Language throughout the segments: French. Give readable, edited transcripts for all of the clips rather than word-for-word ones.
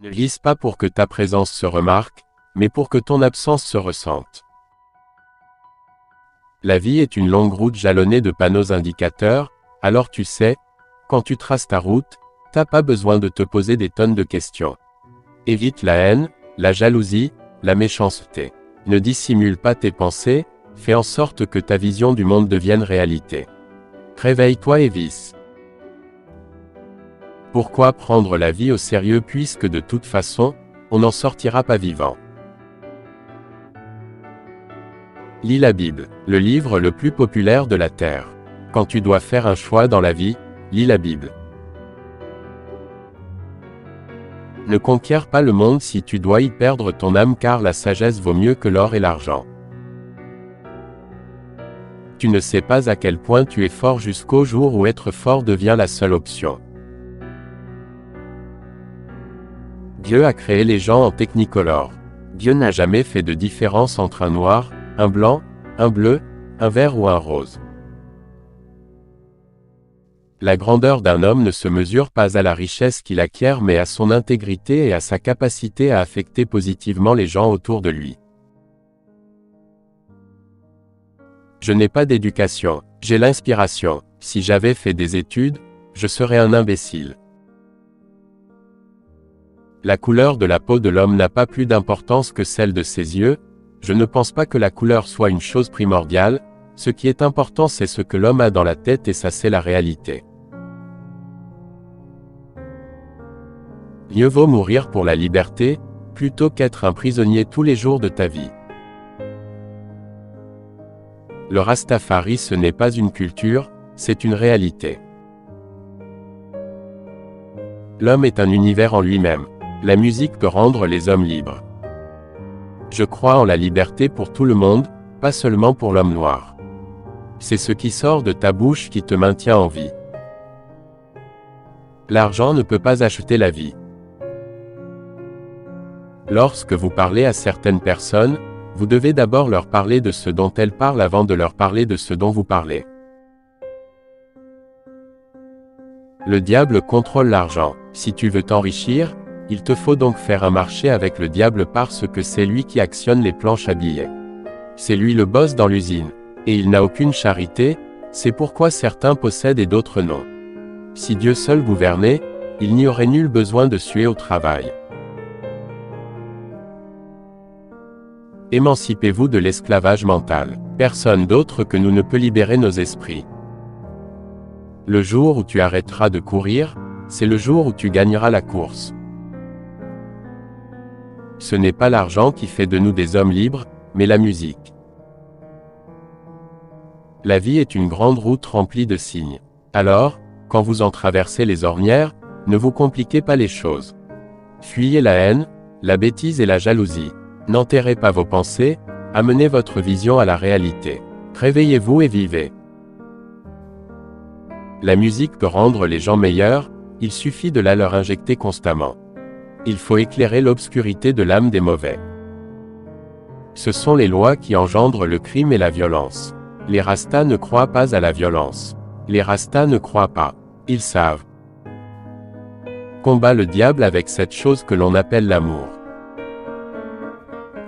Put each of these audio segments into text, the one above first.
Ne glisse pas pour que ta présence se remarque, mais pour que ton absence se ressente. La vie est une longue route jalonnée de panneaux indicateurs, alors tu sais, quand tu traces ta route, t'as pas besoin de te poser des tonnes de questions. Évite la haine, la jalousie, la méchanceté. Ne dissimule pas tes pensées, fais en sorte que ta vision du monde devienne réalité. Réveille-toi et visse. Pourquoi prendre la vie au sérieux puisque de toute façon, on n'en sortira pas vivant? Lis la Bible, le livre le plus populaire de la Terre. Quand tu dois faire un choix dans la vie, lis la Bible. Ne conquiers pas le monde si tu dois y perdre ton âme car la sagesse vaut mieux que l'or et l'argent. Tu ne sais pas à quel point tu es fort jusqu'au jour où être fort devient la seule option. Dieu a créé les gens en technicolor. Dieu n'a jamais fait de différence entre un noir, un blanc, un bleu, un vert ou un rose. La grandeur d'un homme ne se mesure pas à la richesse qu'il acquiert mais à son intégrité et à sa capacité à affecter positivement les gens autour de lui. Je n'ai pas d'éducation, j'ai l'inspiration. Si j'avais fait des études, je serais un imbécile. La couleur de la peau de l'homme n'a pas plus d'importance que celle de ses yeux. Je ne pense pas que la couleur soit une chose primordiale, ce qui est important c'est ce que l'homme a dans la tête et ça c'est la réalité. Mieux vaut mourir pour la liberté, plutôt qu'être un prisonnier tous les jours de ta vie. Le Rastafari ce n'est pas une culture, c'est une réalité. L'homme est un univers en lui-même. La musique peut rendre les hommes libres. Je crois en la liberté pour tout le monde, pas seulement pour l'homme noir. C'est ce qui sort de ta bouche qui te maintient en vie. L'argent ne peut pas acheter la vie. Lorsque vous parlez à certaines personnes, vous devez d'abord leur parler de ce dont elles parlent avant de leur parler de ce dont vous parlez. Le diable contrôle l'argent. Si tu veux t'enrichir, il te faut donc faire un marché avec le diable parce que c'est lui qui actionne les planches à billets. C'est lui le boss dans l'usine. Et il n'a aucune charité, c'est pourquoi certains possèdent et d'autres non. Si Dieu seul gouvernait, il n'y aurait nul besoin de suer au travail. Émancipez-vous de l'esclavage mental. Personne d'autre que nous ne peut libérer nos esprits. Le jour où tu arrêteras de courir, c'est le jour où tu gagneras la course. Ce n'est pas l'argent qui fait de nous des hommes libres, mais la musique. La vie est une grande route remplie de signes. Alors, quand vous en traversez les ornières, ne vous compliquez pas les choses. Fuyez la haine, la bêtise et la jalousie. N'enterrez pas vos pensées, amenez votre vision à la réalité. Réveillez-vous et vivez. La musique peut rendre les gens meilleurs, il suffit de la leur injecter constamment. Il faut éclairer l'obscurité de l'âme des mauvais. Ce sont les lois qui engendrent le crime et la violence. Les Rastas ne croient pas à la violence. Les Rastas ne croient pas. Ils savent. Combat le diable avec cette chose que l'on appelle l'amour.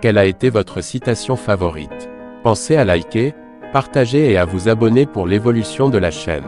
Quelle a été votre citation favorite? Pensez à liker, partager et à vous abonner pour l'évolution de la chaîne.